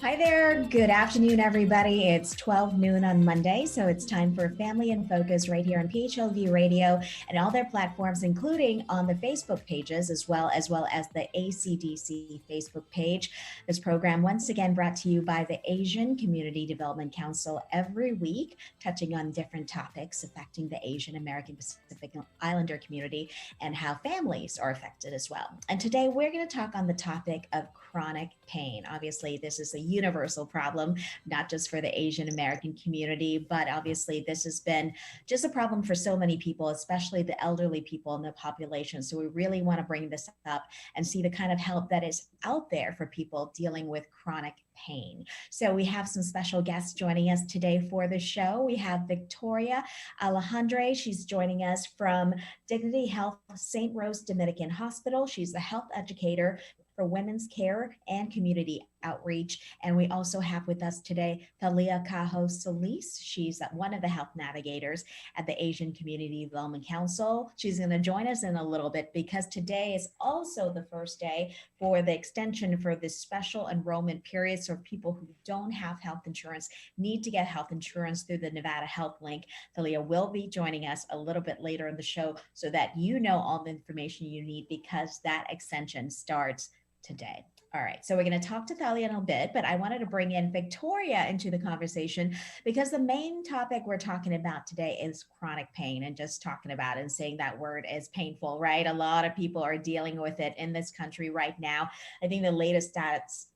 Hi there. Good afternoon, everybody. It's 12 noon on Monday, so it's time for Family in Focus right here on PHLV Radio and all their platforms, including on the Facebook pages as the ACDC Facebook page. This program, once again, brought to you by the Asian Community Development Council every week, touching on different topics affecting the Asian American Pacific Islander community and how families are affected as well. And today we're going to talk on the topic of chronic pain. Obviously, this is a universal problem, not just for the Asian American community, but obviously this has been just a problem for so many people, especially the elderly people in the population. So we really want to bring this up and see the kind of help that is out there for people dealing with chronic pain. So we have some special guests joining us today for the show. We have Victoria Alejandre. She's joining us from Dignity Health St. Rose Dominican Hospital. She's the health educator for WomensCare and community outreach. And we also have with us today Thalia Cajo Solis. She's one of the health navigators at the Asian Community Development Council. She's going to join us in a little bit because today is also the first day for the extension for this special enrollment period. So people who don't have health insurance need to get health insurance through the Nevada Health Link. Thalia will be joining us a little bit later in the show so that you know all the information you need because that extension starts today. All right, so we're going to talk to Thalia in a bit, but I wanted to bring in Victoria into the conversation because the main topic we're talking about today is chronic pain, and just talking about it and saying that word is painful, right? A lot of people are dealing with it in this country right now. I think the latest stats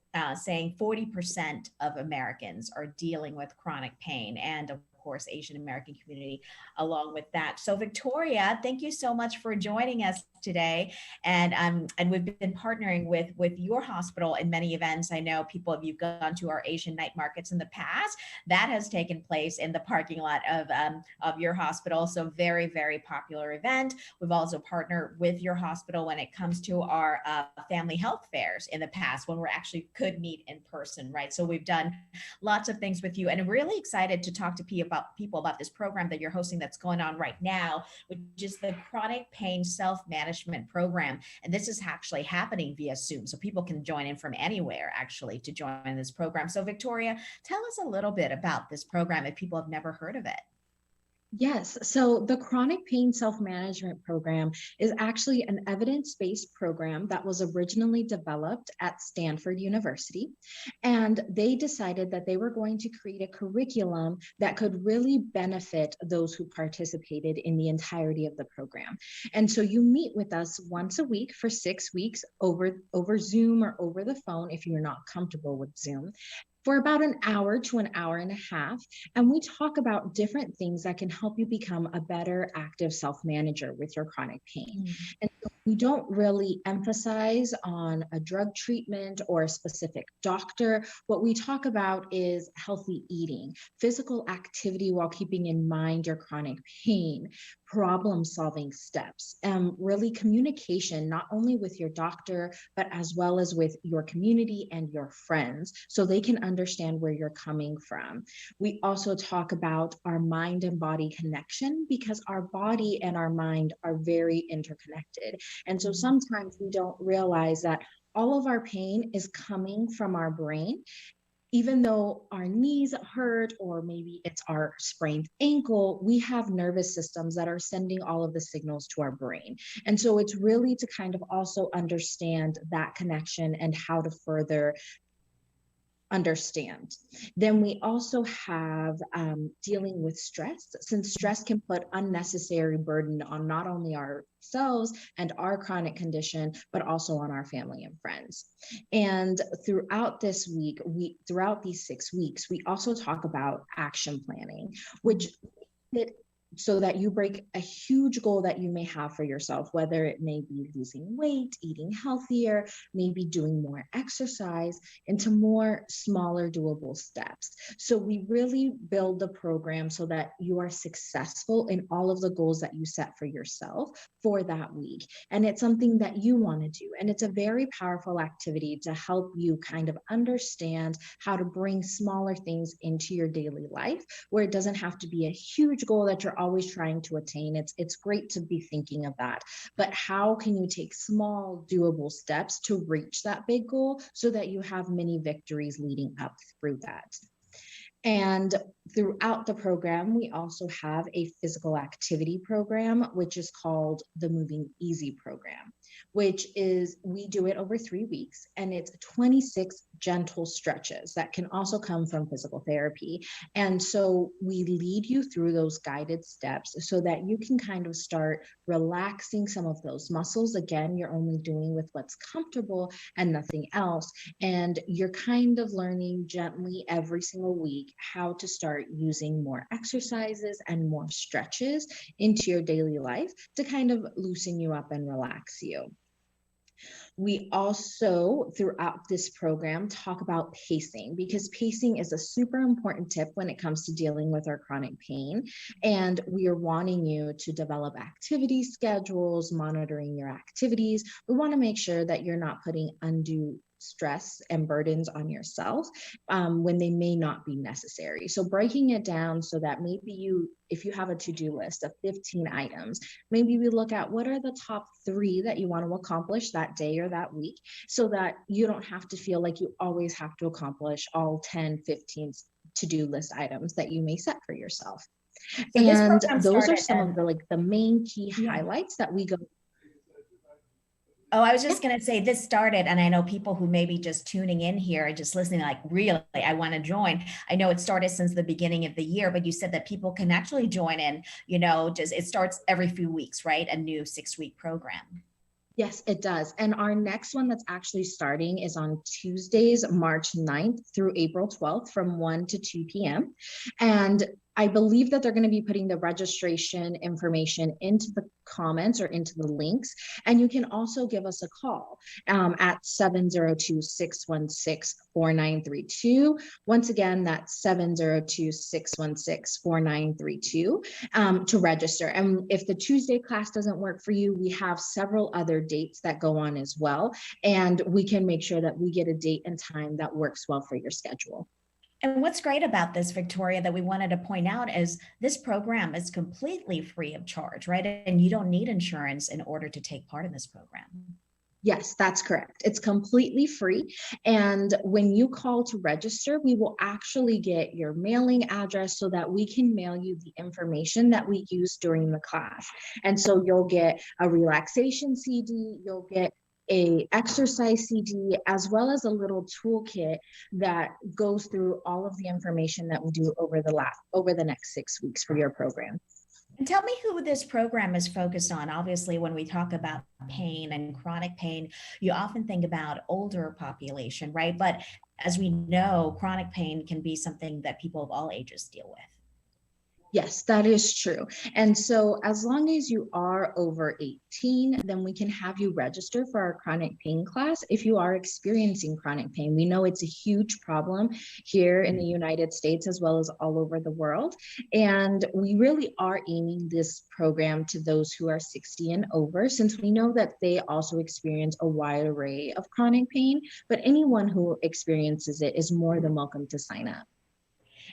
saying 40% of Americans are dealing with chronic pain, and of course, Asian American community along with that. So Victoria, thank you so much for joining us today. And we've been partnering with your hospital in many events. I know people, if you've gone to our Asian night markets in the past, that has taken place in the parking lot of your hospital. So very, very popular event. We've also partnered with your hospital when it comes to our family health fairs in the past when we actually could meet in person, right? So we've done lots of things with you, and I'm really excited to talk to people about this program that you're hosting that's going on right now, which is the Chronic Pain Self-Management Program. And this is actually happening via Zoom. So people can join in from anywhere actually to join this program. So Victoria, tell us a little bit about this program if people have never heard of it. Yes, so the Chronic Pain Self-Management Program is actually an evidence-based program that was originally developed at Stanford University. And they decided that they were going to create a curriculum that could really benefit those who participated in the entirety of the program. And so you meet with us once a week for 6 weeks over Zoom or over the phone if you're not comfortable with Zoom, for about an hour to an hour and a half. And we talk about different things that can help you become a better active self-manager with your chronic pain. And so we don't really emphasize on a drug treatment or a specific doctor. What we talk about is healthy eating, physical activity while keeping in mind your chronic pain, problem-solving steps, really communication, not only with your doctor, but as well as with your community and your friends, so they can understand where you're coming from. We also talk about our mind and body connection because our body and our mind are very interconnected. And so sometimes we don't realize that all of our pain is coming from our brain. Even though our knees hurt, or maybe it's our sprained ankle, we have nervous systems that are sending all of the signals to our brain. And so it's really to kind of also understand that connection and how to further understand. Then we also have dealing with stress, since stress can put unnecessary burden on not only ourselves and our chronic condition, but also on our family and friends. And throughout these 6 weeks, we also talk about action planning, which so that you break a huge goal that you may have for yourself, whether it may be losing weight, eating healthier, maybe doing more exercise, into more smaller doable steps. So we really build the program so that you are successful in all of the goals that you set for yourself for that week. And it's something that you want to do. And it's a very powerful activity to help you kind of understand how to bring smaller things into your daily life, where it doesn't have to be a huge goal that you're always trying to attain. It's great to be thinking of that, but how can you take small, doable steps to reach that big goal so that you have many victories leading up through that? And throughout the program, we also have a physical activity program, which is called the Moving Easy program, which is, we do it over 3 weeks, and it's 26 gentle stretches that can also come from physical therapy. And so we lead you through those guided steps so that you can kind of start relaxing some of those muscles. Again, you're only doing with what's comfortable and nothing else. And you're kind of learning gently every single week how to start using more exercises and more stretches into your daily life to kind of loosen you up and relax you. We also, throughout this program, talk about pacing, because pacing is a super important tip when it comes to dealing with our chronic pain. And we are wanting you to develop activity schedules, monitoring your activities. We want to make sure that you're not putting undue stress and burdens on yourself when they may not be necessary. So breaking it down so that maybe if you have a to-do list of 15 items, maybe we look at what are the top 3 that you want to accomplish that day or that week, so that you don't have to feel like you always have to accomplish all 10, 15 to-do list items that you may set for yourself. So and those are some of the main key highlights that we go. Oh, I was just going to say this started, and I know people who may be just tuning in here and just listening, like, really, I want to join. I know it started since the beginning of the year, but you said that people can actually join in, just it starts every few weeks, right? A new 6-week program. Yes, it does. And our next one that's actually starting is on Tuesdays, March 9th through April 12th from 1 to 2 p.m. And I believe that they're going to be putting the registration information into the comments or into the links. And you can also give us a call at 702-616-4932. Once again, that's 702-616-4932 to register. And if the Tuesday class doesn't work for you, we have several other dates that go on as well. And we can make sure that we get a date and time that works well for your schedule. And what's great about this, Victoria, that we wanted to point out is this program is completely free of charge, right? And you don't need insurance in order to take part in this program. Yes, that's correct. It's completely free. And when you call to register, we will actually get your mailing address so that we can mail you the information that we use during the class. And so you'll get a relaxation CD, you'll get a exercise CD, as well as a little toolkit that goes through all of the information that we do over the next 6 weeks for your program. And tell me who this program is focused on. Obviously, when we talk about pain and chronic pain, you often think about older population, right? But as we know, chronic pain can be something that people of all ages deal with. Yes, that is true. And so as long as you are over 18, then we can have you register for our chronic pain class if you are experiencing chronic pain. We know it's a huge problem here in the United States as well as all over the world. And we really are aiming this program to those who are 60 and over, since we know that they also experience a wide array of chronic pain, but anyone who experiences it is more than welcome to sign up.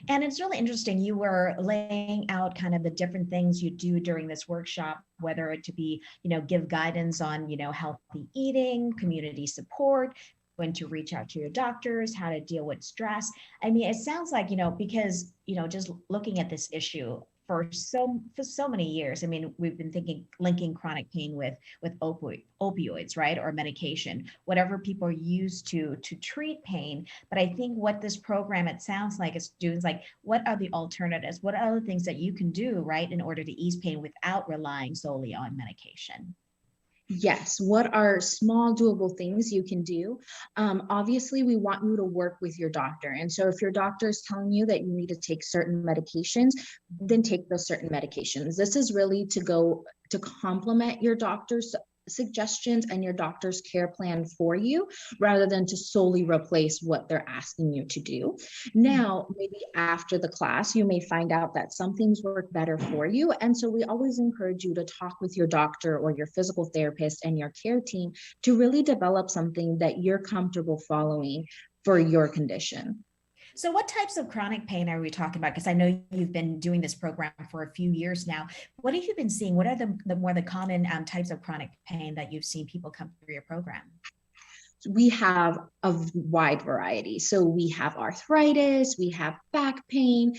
And it's really interesting. You were laying out kind of the different things you do during this workshop, whether it to be, give guidance on, healthy eating, community support, when to reach out to your doctors, how to deal with stress. I mean, it sounds like, because, just looking at this issue for so many years. I mean, we've been linking chronic pain with opioids, right? Or medication, whatever people use to treat pain. But I think what this program, it sounds like, is doing is like, what are the alternatives? What are the things that you can do, right, in order to ease pain without relying solely on medication? Yes, what are small doable things you can do? Obviously, we want you to work with your doctor. And so if your doctor is telling you that you need to take certain medications, then take those certain medications. This is really to complement your doctor's suggestions and your doctor's care plan for you, rather than to solely replace what they're asking you to do. Now, maybe after the class, you may find out that some things work better for you. And so we always encourage you to talk with your doctor or your physical therapist and your care team to really develop something that you're comfortable following for your condition. So what types of chronic pain are we talking about? Because I know you've been doing this program for a few years now. What have you been seeing? What are the common types of chronic pain that you've seen people come through your program? We have a wide variety. So we have arthritis, we have back pain,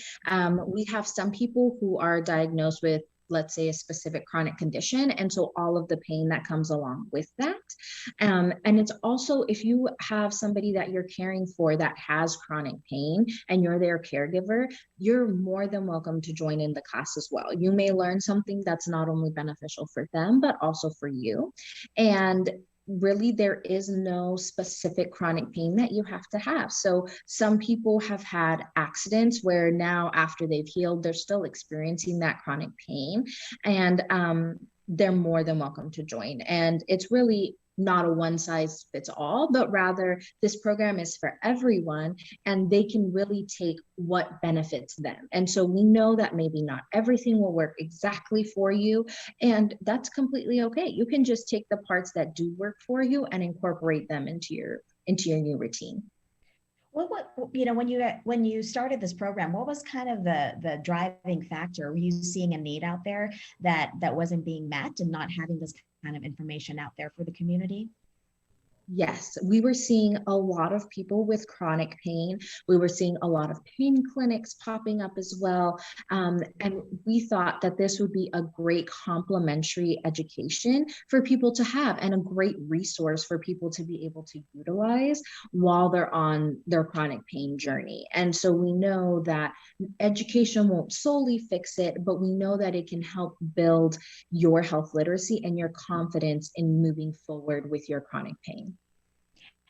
we have some people who are diagnosed with, let's say, a specific chronic condition. And so all of the pain that comes along with that. And it's also, if you have somebody that you're caring for that has chronic pain and you're their caregiver, you're more than welcome to join in the class as well. You may learn something that's not only beneficial for them, but also for you. And really, there is no specific chronic pain that you have to have. So some people have had accidents where now after they've healed, they're still experiencing that chronic pain, and they're more than welcome to join. And it's really not a one size fits all, but rather this program is for everyone and they can really take what benefits them. And so we know that maybe not everything will work exactly for you, and that's completely okay. You can just take the parts that do work for you and incorporate them into your new routine. Well, when you started this program, what was kind of the driving factor? Were you seeing a need out there that wasn't being met and not having this kind of information out there for the community? Yes, we were seeing a lot of people with chronic pain. We were seeing a lot of pain clinics popping up as well. And we thought that this would be a great complementary education for people to have and a great resource for people to be able to utilize while they're on their chronic pain journey. And so we know that education won't solely fix it, but we know that it can help build your health literacy and your confidence in moving forward with your chronic pain.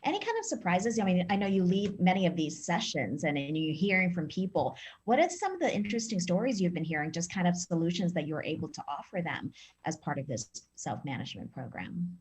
Any kind of surprises? I mean, I know you lead many of these sessions and you're hearing from people. What are some of the interesting stories you've been hearing, just kind of solutions that you're able to offer them as part of this self-management program?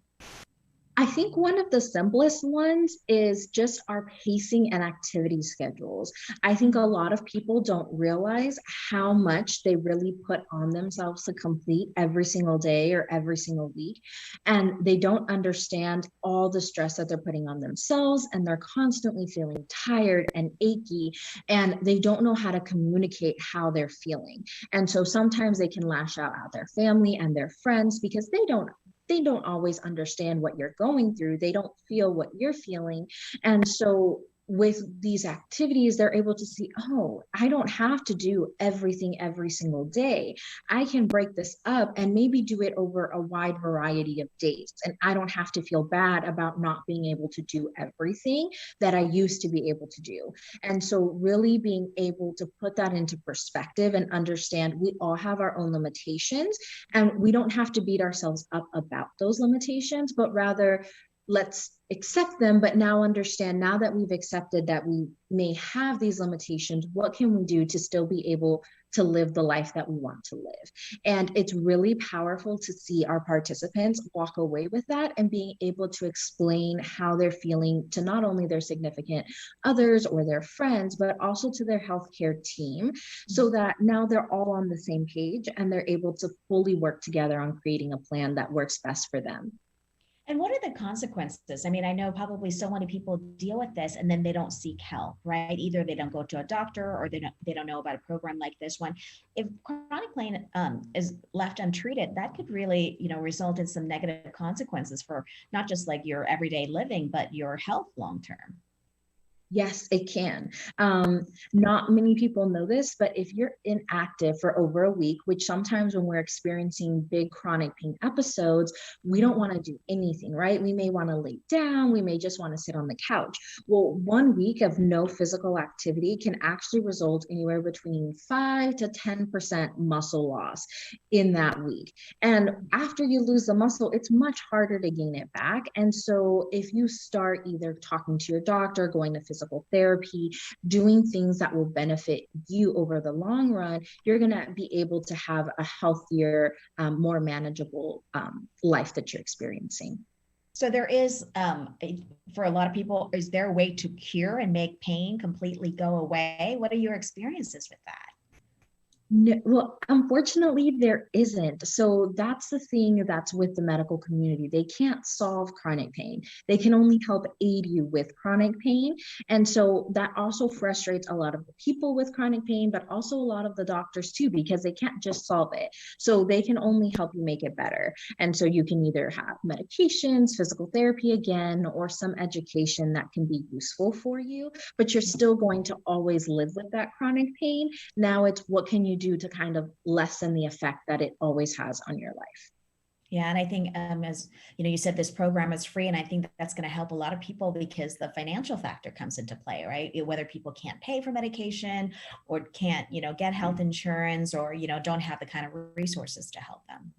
I think one of the simplest ones is just our pacing and activity schedules. I think a lot of people don't realize how much they really put on themselves to complete every single day or every single week. And they don't understand all the stress that they're putting on themselves, and they're constantly feeling tired and achy, and they don't know how to communicate how they're feeling. And so sometimes they can lash out at their family and their friends because they don't always understand what you're going through. They don't feel what you're feeling. And so with these activities, they're able to see, oh, I don't have to do everything every single day. I can break this up and maybe do it over a wide variety of days. And I don't have to feel bad about not being able to do everything that I used to be able to do. And so really being able to put that into perspective and understand we all have our own limitations, and we don't have to beat ourselves up about those limitations, but rather let's accept them, but now understand, now that we've accepted that we may have these limitations, what can we do to still be able to live the life that we want to live? And it's really powerful to see our participants walk away with that and being able to explain how they're feeling to not only their significant others or their friends, but also to their healthcare team, so that now they're all on the same page and they're able to fully work together on creating a plan that works best for them. And what are the consequences? I mean, I know probably so many people deal with this and then they don't seek help, right? Either they don't go to a doctor or they don't know about a program like this one. If chronic pain is left untreated, that could really, result in some negative consequences for not just like your everyday living, but your health long term. Yes, it can. Not many people know this, but if you're inactive for over a week, which sometimes when we're experiencing big chronic pain episodes, we don't want to do anything, right? We may want to lay down, we may just want to sit on the couch. Well, 1 week of no physical activity can actually result anywhere between 5 to 10% muscle loss in that week. And after you lose the muscle, it's much harder to gain it back. And so if you start either talking to your doctor, going to physical therapy, doing things that will benefit you over the long run, you're going to be able to have a healthier, more manageable life that you're experiencing. So there is, for a lot of people, is there a way to cure and make pain completely go away? What are your experiences with that? No, well, unfortunately, there isn't. So that's the thing that's with the medical community. They can't solve chronic pain. They can only help aid you with chronic pain. And so that also frustrates a lot of the people with chronic pain, but also a lot of the doctors too, because they can't just solve it. So they can only help you make it better. And so you can either have medications, physical therapy again, or some education that can be useful for you, but you're still going to always live with that chronic pain. Now it's what can you do to kind of lessen the effect that it always has on your life. Yeah, and I think as you know, you said this program is free, and I think that's going to help a lot of people because the financial factor comes into play, right? Whether people can't pay for medication or can't, get health insurance, or don't have the kind of resources to help them.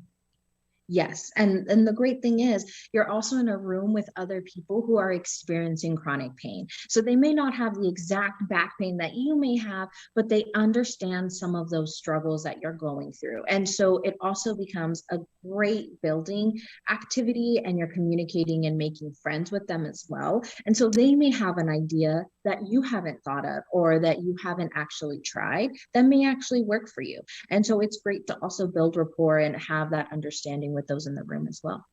Yes. And the great thing is you're also in a room with other people who are experiencing chronic pain. So they may not have the exact back pain that you may have, but they understand some of those struggles that you're going through. And so it also becomes a great building activity, and you're communicating and making friends with them as well. And so they may have an idea that you haven't thought of or that you haven't actually tried that may actually work for you. And so it's great to also build rapport and have that understanding with those in the room as well.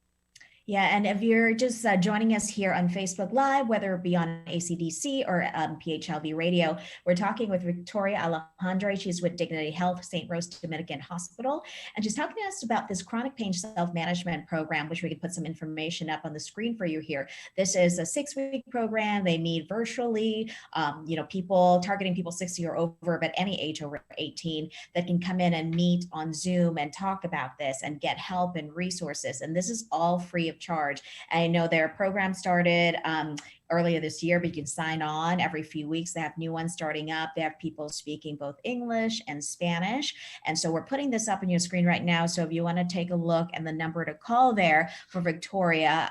Yeah, and if you're just joining us here on Facebook Live, whether it be on ACDC or PHLV Radio, we're talking with Victoria Alejandre. She's with Dignity Health, St. Rose Dominican Hospital, and she's talking to us about this chronic pain self-management program, which we could put some information up on the screen for you here. This is a 6-week program. They meet virtually, people targeting people 60 or over, but any age over 18 that can come in and meet on Zoom and talk about this and get help and resources. And this is all free of charge. I know their program started earlier this year, but you can sign on every few weeks. They have new ones starting up. They have people speaking both English and Spanish. And so we're putting this up on your screen right now. So if you want to take a look, and the number to call there for Victoria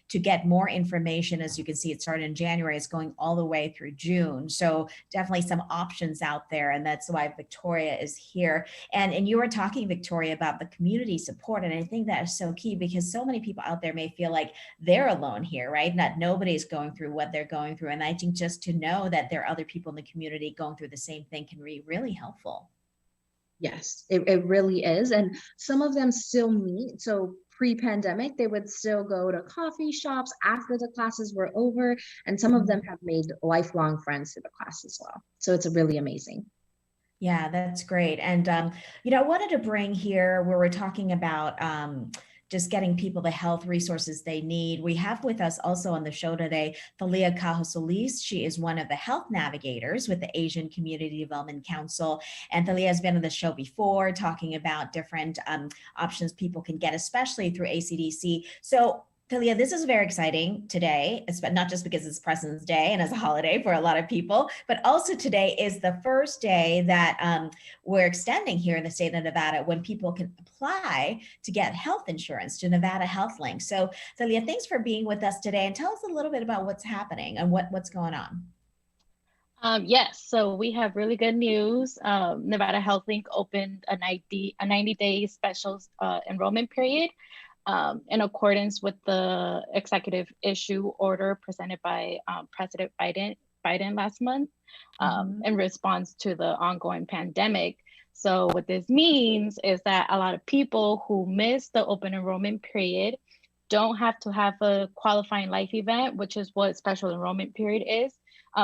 to get more information, as you can see, it started in January. It's going all the way through June. So definitely some options out there. And that's why Victoria is here. And you were talking, Victoria, about the community support. And I think that is so key, because so many people out there may feel like they're alone here, right? Not nobody's going through what they're going through. And I think just to know that there are other people in the community going through the same thing can be really helpful. Yes, it really is. And some of them still meet. So pre-pandemic, they would still go to coffee shops after the classes were over. And some of them have made lifelong friends through the class as well. So it's really amazing. Yeah, that's great. And, I wanted to bring here where we're talking about just getting people the health resources they need. We have with us also on the show today, Thalia Cajo-Solis. She is one of the health navigators with the Asian Community Development Council. And Thalia has been on the show before talking about different options people can get, especially through ACDC. So Talia, this is very exciting today, not just because it's President's Day and it's a holiday for a lot of people, but also today is the first day that we're extending here in the state of Nevada when people can apply to get health insurance to Nevada Health Link. So Talia, thanks for being with us today, and tell us a little bit about what's happening and what's going on. Yes, so we have really good news. Nevada Health Link opened a 90-day special enrollment period. In accordance with the executive issue order presented by President Biden last month in response to the ongoing pandemic. So what this means is that a lot of people who missed the open enrollment period don't have to have a qualifying life event, which is what special enrollment period is.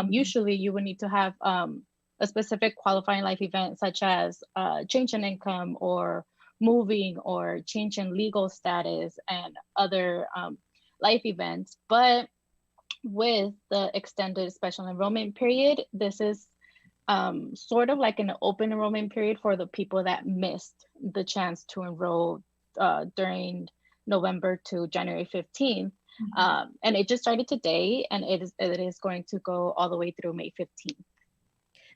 Usually you would need to have a specific qualifying life event, such as change in income or moving or change in legal status and other life events. But with the extended special enrollment period, this is sort of like an open enrollment period for the people that missed the chance to enroll during November to January 15th. And it just started today, and it is going to go all the way through May 15th.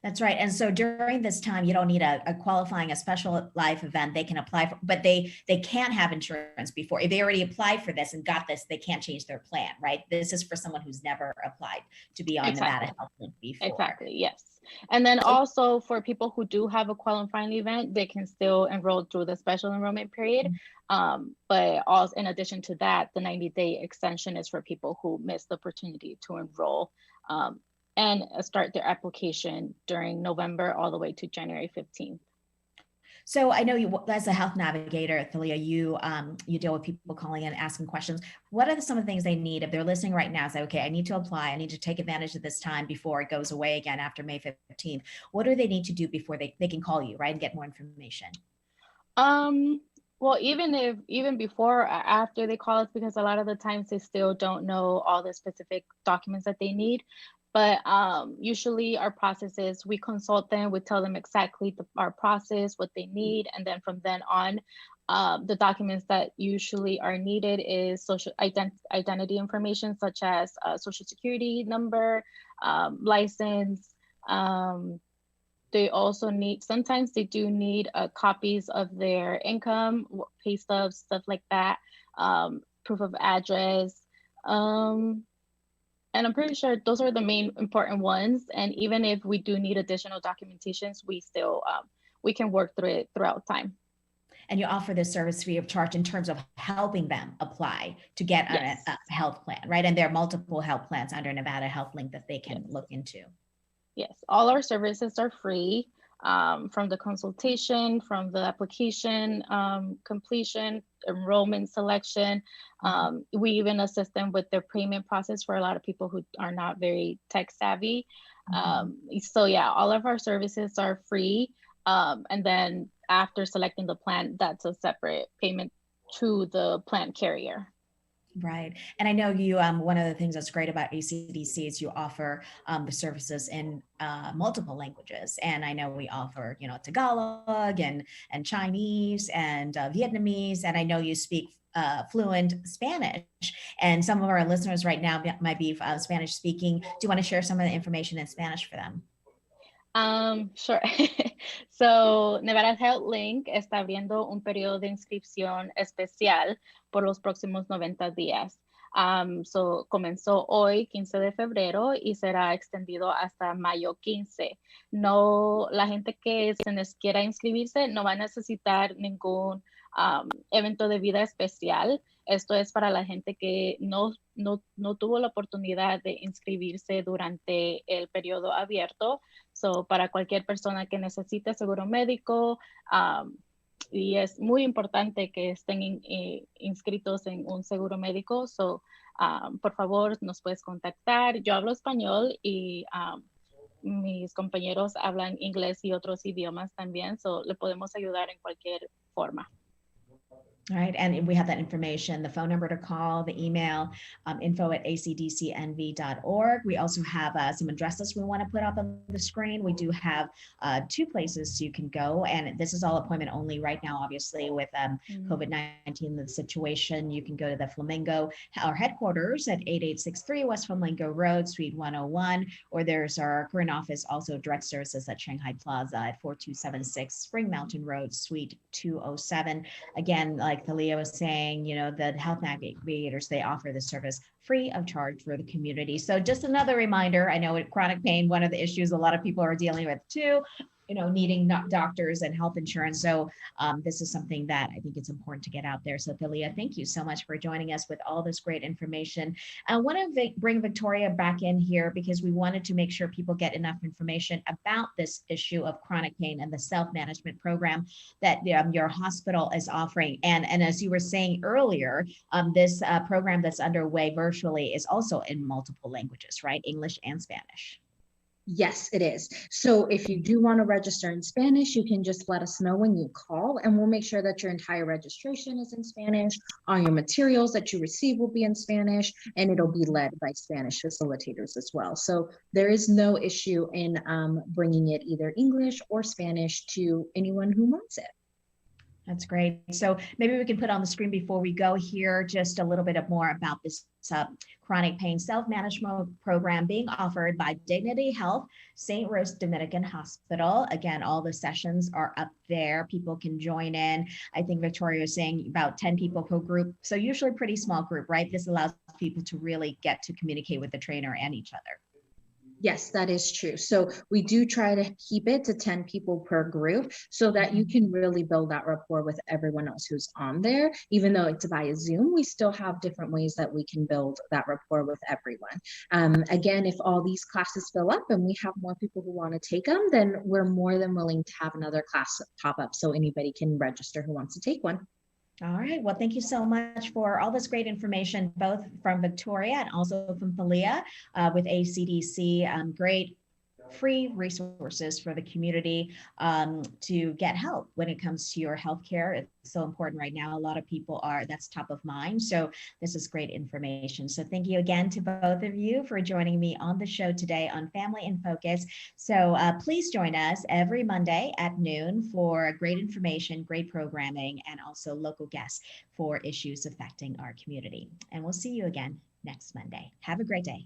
That's right. And so during this time, you don't need a qualifying, a special life event. They can apply for, but they can't have insurance before. If they already applied for this and got this, they can't change their plan, right? This is for someone who's never applied to be on Nevada Health Link before. Exactly, yes. And then also for people who do have a qualifying event, they can still enroll through the special enrollment period. But also in addition to that, the 90-day extension is for people who missed the opportunity to enroll and start their application during November all the way to January 15th. So I know you, as a health navigator, Thalia, you deal with people calling in, asking questions. What are some of the things they need if they're listening right now? Say, okay, I need to apply. I need to take advantage of this time before it goes away again after May 15th. What do they need to do before they can call you, right, and get more information? Well, even before or after they call us, because a lot of the times they still don't know all the specific documents that they need. But usually our process is we consult them, we tell them exactly our process, what they need, and then from then on, the documents that usually are needed is social identity information such as social security number, license. They also need, sometimes they do need copies of their income, pay stubs, stuff like that, proof of address. And I'm pretty sure those are the main important ones. And even if we do need additional documentations, we still, we can work through it throughout time. And you offer this service free of charge in terms of helping them apply to get Yes. a health plan, right? And there are multiple health plans under Nevada Health Link that they can look into. Yes, all our services are free, from the consultation, from the application completion, enrollment selection. We even assist them with their payment process for a lot of people who are not very tech savvy. So yeah, all of our services are free. And then after selecting the plan, that's a separate payment to the plan carrier. Right. And I know you, one of the things that's great about ACDC is you offer the services in multiple languages. And I know we offer, you know, Tagalog and Chinese and Vietnamese. And I know you speak fluent Spanish. And some of our listeners right now might be Spanish speaking. Do you want to share some of the information in Spanish for them? Sure. So, Nevada Health Link está abriendo un periodo de inscripción especial por los próximos 90 días. So, comenzó hoy, 15 de febrero, y será extendido hasta mayo 15. No, la gente que se les quiera inscribirse no va a necesitar ningún evento de vida especial. Esto es para la gente que no tuvo la oportunidad de inscribirse durante el periodo abierto. So, para cualquier persona que necesite seguro médico, y es muy importante que estén inscritos en un seguro médico. So, por favor, nos puedes contactar. Yo hablo español y mis compañeros hablan inglés y otros idiomas también. So, le podemos ayudar en cualquier forma. Right. And we have that information, the phone number to call, the email, info@acdcnv.org. We also have some addresses we want to put up on the screen. We do have 2 places you can go. And this is all appointment only right now, obviously, with COVID-19, the situation. You can go to the Flamingo, our headquarters at 8863 West Flamingo Road, Suite 101, or there's our current office, also direct services at Shanghai Plaza at 4276 Spring Mountain Road, Suite 207. Again, like Thalia was saying, you know, the health navigators, they offer the service free of charge for the community. So just another reminder, I know with chronic pain, one of the issues a lot of people are dealing with too, you know, needing doctors and health insurance. So this is something that I think it's important to get out there. So Thalia, thank you so much for joining us with all this great information. I want to bring Victoria back in here because we wanted to make sure people get enough information about this issue of chronic pain and the self-management program that your hospital is offering. And as you were saying earlier, this program that's underway virtually is also in multiple languages, right? English and Spanish. Yes, it is. So if you do want to register in Spanish, you can just let us know when you call, and we'll make sure that your entire registration is in Spanish. All your materials that you receive will be in Spanish, and it'll be led by Spanish facilitators as well. So there is no issue in bringing it either English or Spanish to anyone who wants it. That's great. So maybe we can put on the screen before we go here just a little bit more about this chronic pain self-management program being offered by Dignity Health, St. Rose Dominican Hospital. Again, all the sessions are up there. People can join in. I think Victoria is saying about 10 people per group. So usually pretty small group, right? This allows people to really get to communicate with the trainer and each other. Yes, that is true. So we do try to keep it to 10 people per group so that you can really build that rapport with everyone else who's on there. Even though it's via Zoom, we still have different ways that we can build that rapport with everyone. Again, if all these classes fill up and we have more people who want to take them, then we're more than willing to have another class pop up so anybody can register who wants to take one. All right. Well, thank you so much for all this great information, both from Victoria and also from Thalia with ACDC. Great free resources for the community to get help when it comes to your healthcare. It's so important right now. A lot of people that's top of mind. So this is great information. So thank you again to both of you for joining me on the show today on Family in Focus. So please join us every Monday at noon for great information, great programming, and also local guests for issues affecting our community. And we'll see you again next Monday. Have a great day.